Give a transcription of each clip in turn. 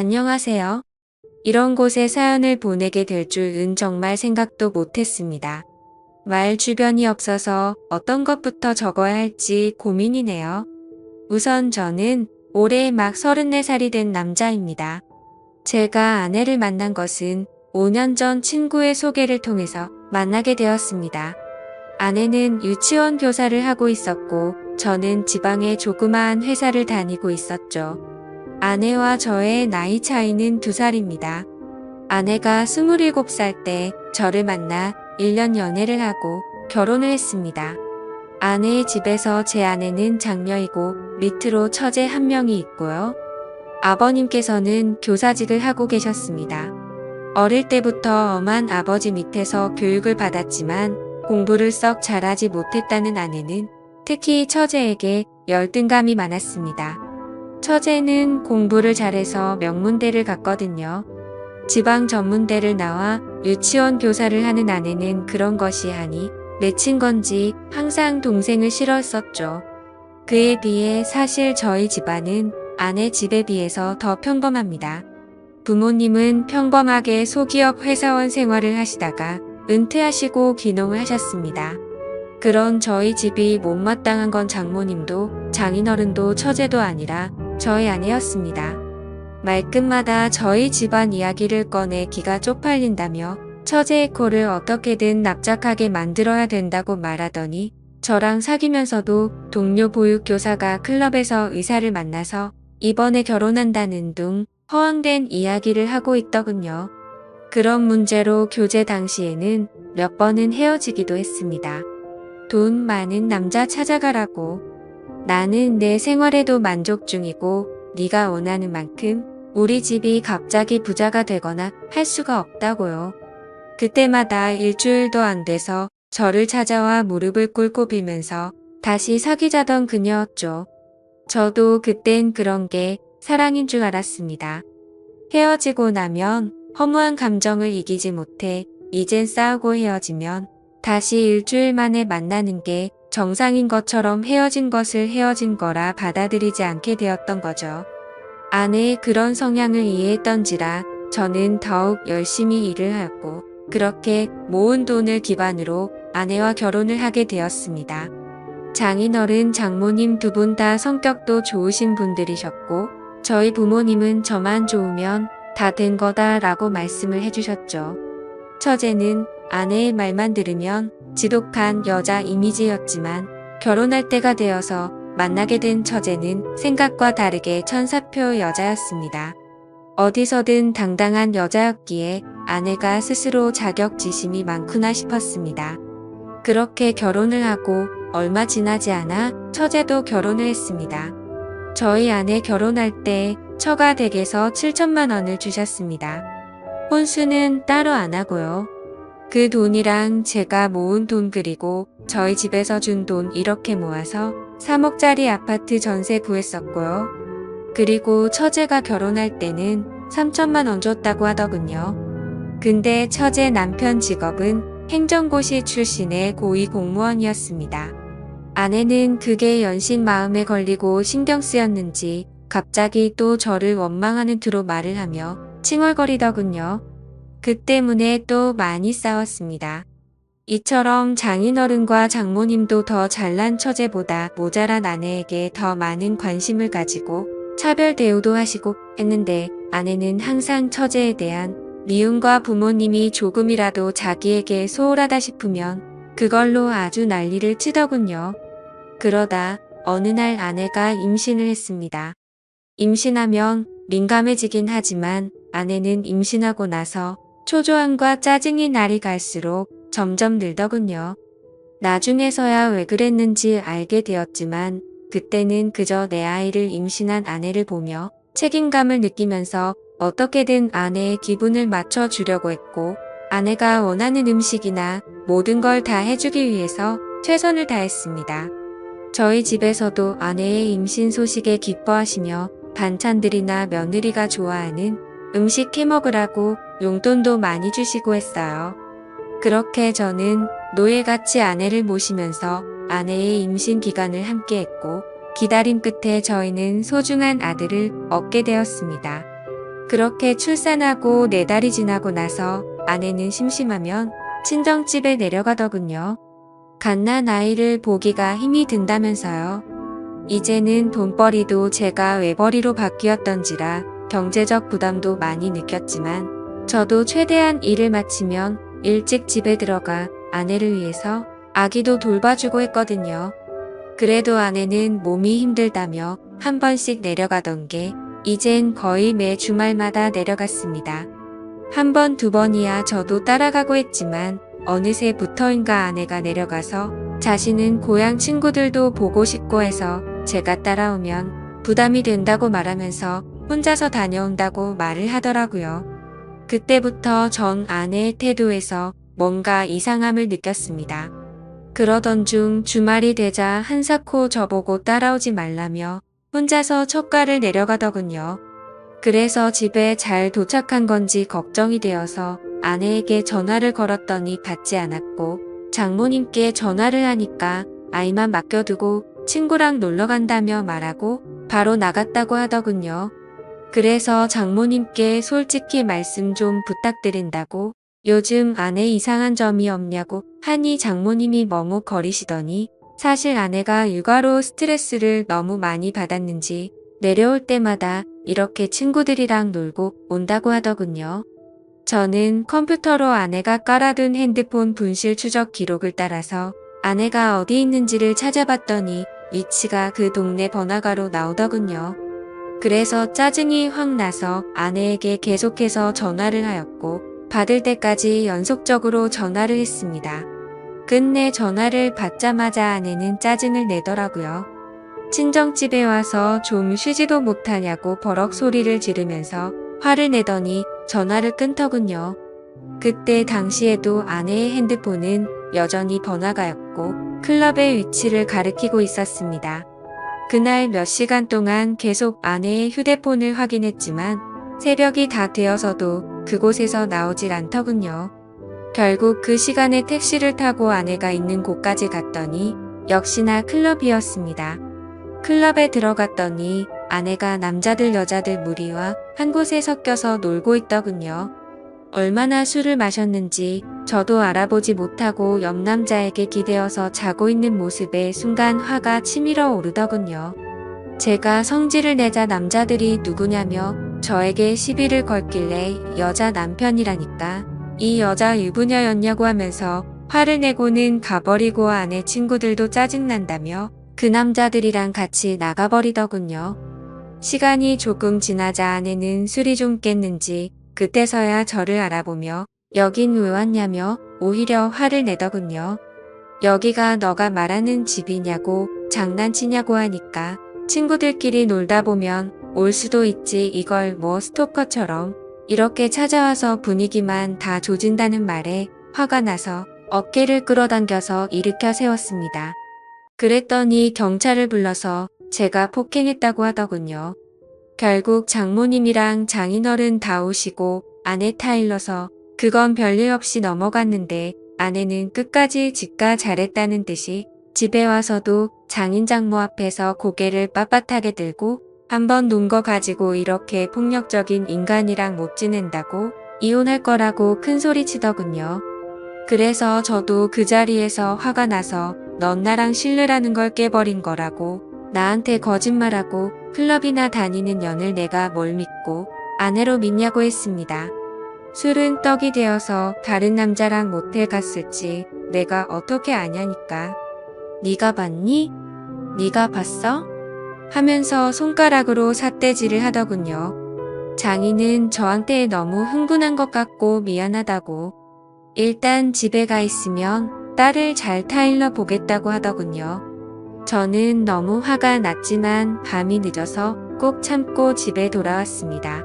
안녕하세요. 이런 곳에 사연을 보내게 될 줄은 정말 생각도 못했습니다. 말 주변이 없어서 어떤 것부터 적어야 할지 고민이네요. 우선 저는 올해 막 34살이 된 남자입니다. 제가 아내를 만난 것은 5년 전 친구의 소개를 통해서 만나게 되었습니다. 아내는 유치원 교사를 하고 있었고 저는 지방의 조그마한 회사를 다니고 있었죠. 아내와 저의 나이 차이는 2살입니다. 아내가 27살 때 저를 만나 1년 연애를 하고 결혼을 했습니다. 아내의 집에서 제 아내는 장녀이고 밑으로 처제 한 명이 있고요. 아버님께서는 교사직을 하고 계셨습니다. 어릴 때부터 엄한 아버지 밑에서 교육을 받았지만 공부를 썩 잘하지 못했다는 아내는 특히 처제에게 열등감이 많았습니다. 처제는 공부를 잘해서 명문대를 갔거든요. 지방 전문대를 나와 유치원 교사를 하는 아내는 그런 것이 아니 맺힌 건지 항상 동생을 싫어했었죠. 그에 비해 사실 저희 집안은 아내 집에 비해서 더 평범합니다. 부모님은 평범하게 소기업 회사원 생활을 하시다가 은퇴하시고 귀농을 하셨습니다. 그런 저희 집이 못마땅한 건 장모님도 장인어른도 처제도 아니라 저희 아내였습니다. 말끝마다 저희 집안 이야기를 꺼내 기가 쪽팔린다며 처제의 코를 어떻게든 납작하게 만들어야 된다고 말하더니 저랑 사귀면서도 동료 보육교사가 클럽에서 의사를 만나서 이번에 결혼한다는 둥 허황된 이야기를 하고 있더군요. 그런 문제로 교제 당시에는 몇 번은 헤어지기도 했습니다. 돈 많은 남자 찾아가라고. 나는 내 생활에도 만족 중이고 네가 원하는 만큼 우리 집이 갑자기 부자가 되거나 할 수가 없다고요. 그때마다 일주일도 안 돼서 저를 찾아와 무릎을 꿇고 빌면서 다시 사귀자던 그녀였죠. 저도 그땐 그런 게 사랑인 줄 알았습니다. 헤어지고 나면 허무한 감정을 이기지 못해 이젠 싸우고 헤어지면 다시 일주일 만에 만나는 게 정상인 것처럼 헤어진 것을 헤어진 거라 받아들이지 않게 되었던 거죠. 아내의 그런 성향을 이해했던지라 저는 더욱 열심히 일을 하고 그렇게 모은 돈을 기반으로 아내와 결혼을 하게 되었습니다. 장인어른, 장모님 두 분 다 성격도 좋으신 분들이셨고 저희 부모님은 저만 좋으면 다 된 거다라고 말씀을 해주셨죠. 처제는 아내의 말만 들으면 지독한 여자 이미지였지만 결혼할 때가 되어서 만나게 된 처제는 생각과 다르게 천사표 여자였습니다. 어디서든 당당한 여자였기에 아내가 스스로 자격지심이 많구나 싶었습니다. 그렇게 결혼을 하고 얼마 지나지 않아 처제도 결혼을 했습니다. 저희 아내 결혼할 때 처가 댁에서 7천만 원을 주셨습니다. 혼수는 따로 안 하고요. 그 돈이랑 제가 모은 돈 그리고 저희 집에서 준 돈 이렇게 모아서 3억짜리 아파트 전세 구했었고요. 그리고 처제가 결혼할 때는 3천만 원 줬다고 하더군요. 근데 처제 남편 직업은 행정고시 출신의 고위 공무원이었습니다. 아내는 그게 연신 마음에 걸리고 신경 쓰였는지 갑자기 또 저를 원망하는 투로 말을 하며 칭얼거리더군요. 그 때문에 또 많이 싸웠습니다. 이처럼 장인어른과 장모님도 더 잘난 처제보다 모자란 아내에게 더 많은 관심을 가지고 차별 대우도 하시고 했는데 아내는 항상 처제에 대한 미움과 부모님이 조금이라도 자기에게 소홀하다 싶으면 그걸로 아주 난리를 치더군요. 그러다 어느 날 아내가 임신을 했습니다. 임신하면 민감해지긴 하지만 아내는 임신하고 나서 초조함과 짜증이 날이 갈수록 점점 늘더군요. 나중에서야 왜 그랬는지 알게 되었지만 그때는 그저 내 아이를 임신한 아내를 보며 책임감을 느끼면서 어떻게든 아내의 기분을 맞춰주려고 했고 아내가 원하는 음식이나 모든 걸 다 해주기 위해서 최선을 다했습니다. 저희 집에서도 아내의 임신 소식에 기뻐하시며 반찬들이나 며느리가 좋아하는 음식 해먹으라고 용돈도 많이 주시고 했어요. 그렇게 저는 노예같이 아내를 모시면서 아내의 임신 기간을 함께했고 기다림 끝에 저희는 소중한 아들을 얻게 되었습니다. 그렇게 출산하고 4달이 지나고 나서 아내는 심심하면 친정집에 내려가더군요. 갓난 아이를 보기가 힘이 든다면서요. 이제는 돈벌이도 제가 외벌이로 바뀌었던지라 경제적 부담도 많이 느꼈지만 저도 최대한 일을 마치면 일찍 집에 들어가 아내를 위해서 아기도 돌봐주고 했거든요. 그래도 아내는 몸이 힘들다며 한 번씩 내려가던 게 이젠 거의 매 주말마다 내려갔습니다. 한 번, 2번이야 저도 따라가고 했지만 어느새부터인가 아내가 내려가서 자신은 고향 친구들도 보고 싶고 해서 제가 따라오면 부담이 된다고 말하면서 혼자서 다녀온다고 말을 하더라고요. 그때부터 전 아내의 태도에서 뭔가 이상함을 느꼈습니다. 그러던 중 주말이 되자 한사코 저보고 따라오지 말라며 혼자서 첫 가를 내려가더군요. 그래서 집에 잘 도착한 건지 걱정이 되어서 아내에게 전화를 걸었더니 받지 않았고 장모님께 전화를 하니까 아이만 맡겨두고 친구랑 놀러 간다며 말하고 바로 나갔다고 하더군요. 그래서 장모님께 솔직히 말씀 좀 부탁드린다고 요즘 아내 이상한 점이 없냐고 하니 장모님이 머뭇거리시더니 사실 아내가 육아로 스트레스를 너무 많이 받았는지 내려올 때마다 이렇게 친구들이랑 놀고 온다고 하더군요. 저는 컴퓨터로 아내가 깔아둔 핸드폰 분실 추적 기록을 따라서 아내가 어디 있는지를 찾아봤더니 위치가 그 동네 번화가로 나오더군요. 그래서 짜증이 확 나서 아내에게 계속해서 전화를 하였고 받을 때까지 연속적으로 전화를 했습니다. 끝내 전화를 받자마자 아내는 짜증을 내더라고요. 친정집에 와서 좀 쉬지도 못하냐고 버럭 소리를 지르면서 화를 내더니 전화를 끊더군요. 그때 당시에도 아내의 핸드폰은 여전히 번화가였고 클럽의 위치를 가리키고 있었습니다. 그날 몇 시간 동안 계속 아내의 휴대폰을 확인했지만 새벽이 다 되어서도 그곳에서 나오질 않더군요. 결국 그 시간에 택시를 타고 아내가 있는 곳까지 갔더니 역시나 클럽이었습니다. 클럽에 들어갔더니 아내가 남자들 여자들 무리와 한 곳에 섞여서 놀고 있더군요. 얼마나 술을 마셨는지 저도 알아보지 못하고 옆 남자에게 기대어서 자고 있는 모습에 순간 화가 치밀어 오르더군요. 제가 성질을 내자 남자들이 누구냐며 저에게 시비를 걸길래 여자 남편이라니까 이 여자 유부녀였냐고 하면서 화를 내고는 가버리고 아내 친구들도 짜증난다며 그 남자들이랑 같이 나가버리더군요. 시간이 조금 지나자 아내는 술이 좀 깼는지 그때서야 저를 알아보며 여긴 왜 왔냐며 오히려 화를 내더군요. 여기가 너가 말하는 집이냐고 장난치냐고 하니까 친구들끼리 놀다 보면 올 수도 있지 이걸 뭐 스토커처럼 이렇게 찾아와서 분위기만 다 조진다는 말에 화가 나서 어깨를 끌어당겨서 일으켜 세웠습니다. 그랬더니 경찰을 불러서 제가 폭행했다고 하더군요. 결국 장모님이랑 장인어른 다 오시고 아내 타일러서 그건 별일 없이 넘어갔는데 아내는 끝까지 지가 잘했다는 듯이 집에 와서도 장인 장모 앞에서 고개를 빳빳하게 들고 한번 논 거 가지고 이렇게 폭력적인 인간이랑 못 지낸다고 이혼할 거라고 큰 소리 치더군요. 그래서 저도 그 자리에서 화가 나서 넌 나랑 실례라는 걸 깨버린 거라고 나한테 거짓말하고 클럽이나 다니는 년을 내가 뭘 믿고 아내로 믿냐고 했습니다. 술은 떡이 되어서 다른 남자랑 모텔 갔을지 내가 어떻게 아냐니까. 네가 봤니? 네가 봤어? 하면서 손가락으로 삿대질을 하더군요. 장인은 저한테 너무 흥분한 것 같고 미안하다고 일단 집에 가 있으면 딸을 잘 타일러 보겠다고 하더군요. 저는 너무 화가 났지만 밤이 늦어서 꼭 참고 집에 돌아왔습니다.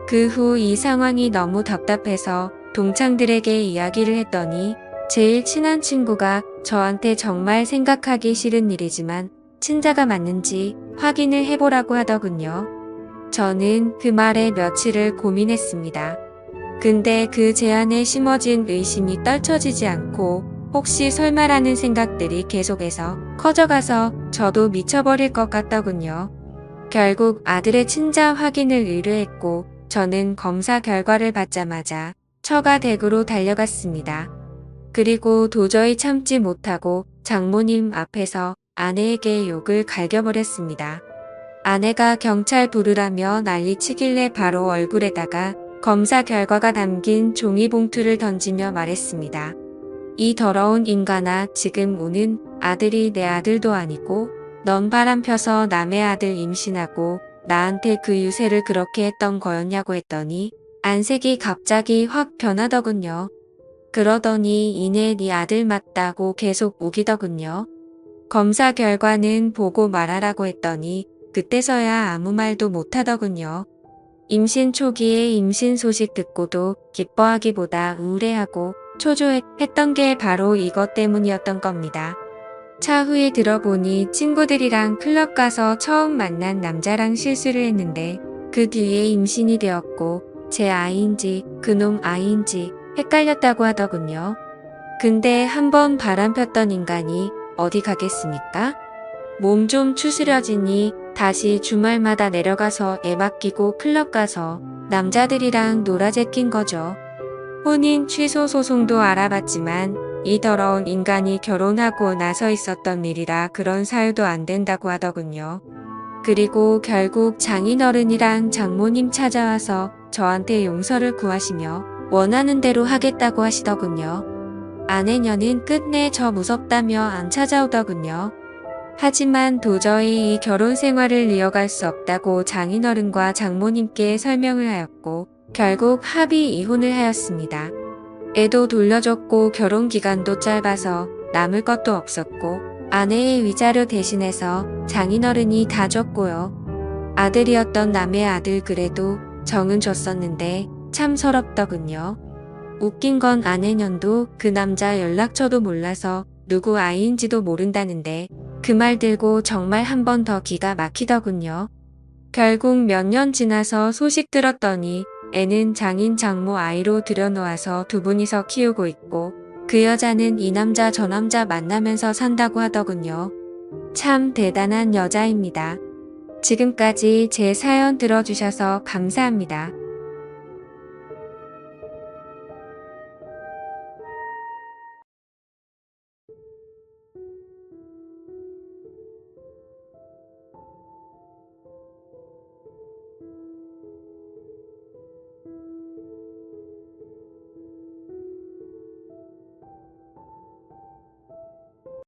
그 후 이 상황이 너무 답답해서 동창들에게 이야기를 했더니 제일 친한 친구가 저한테 정말 생각하기 싫은 일이지만 친자가 맞는지 확인을 해보라고 하더군요. 저는 그 말에 며칠을 고민했습니다. 근데 그 제안에 심어진 의심이 떨쳐지지 않고 혹시 설마라는 생각들이 계속해서 커져가서 저도 미쳐버릴 것 같더군요. 결국 아들의 친자 확인을 의뢰했고 저는 검사 결과를 받자마자 처가 댁으로 달려갔습니다. 그리고 도저히 참지 못하고 장모님 앞에서 아내에게 욕을 갈겨버렸습니다. 아내가 경찰 부르라며 난리치길래 바로 얼굴에다가 검사 결과가 담긴 종이봉투를 던지며 말했습니다. 이 더러운 인간아, 지금 우는 아들이 내 아들도 아니고 넌 바람 펴서 남의 아들 임신하고 나한테 그 유세를 그렇게 했던 거였냐고 했더니 안색이 갑자기 확 변하더군요. 그러더니 이내 네 아들 맞다고 계속 우기더군요. 검사 결과는 보고 말하라고 했더니 그때서야 아무 말도 못하더군요. 임신 초기에 임신 소식 듣고도 기뻐하기보다 우울해하고 초조했던 게 바로 이것 때문이었던 겁니다. 차후에 들어보니 친구들이랑 클럽 가서 처음 만난 남자랑 실수를 했는데 그 뒤에 임신이 되었고 제 아이인지 그놈 아이인지 헷갈렸다고 하더군요. 근데 한번 바람 폈던 인간이 어디 가겠습니까? 몸 좀 추스려지니 다시 주말마다 내려가서 애 맡기고 클럽 가서 남자들이랑 놀아제낀 거죠. 혼인 취소 소송도 알아봤지만 이 더러운 인간이 결혼하고 나서 있었던 일이라 그런 사유도 안 된다고 하더군요. 그리고 결국 장인어른이랑 장모님 찾아와서 저한테 용서를 구하시며 원하는 대로 하겠다고 하시더군요. 아내녀는 끝내 저 무섭다며 안 찾아오더군요. 하지만 도저히 이 결혼 생활을 이어갈 수 없다고 장인어른과 장모님께 설명을 하였고 결국 합의 이혼을 하였습니다. 애도 돌려줬고 결혼 기간도 짧아서 남을 것도 없었고 아내의 위자료 대신해서 장인어른이 다 줬고요. 아들이었던 남의 아들 그래도 정은 줬었는데 참 서럽더군요. 웃긴 건 아내년도 그 남자 연락처도 몰라서 누구 아이인지도 모른다는데 그 말 들고 정말 한 번 더 기가 막히더군요. 결국 몇 년 지나서 소식 들었더니 애는 장인 장모 아이로 들여놓아서 두 분이서 키우고 있고 그 여자는 이 남자 저 남자 만나면서 산다고 하더군요. 참 대단한 여자입니다. 지금까지 제 사연 들어주셔서 감사합니다.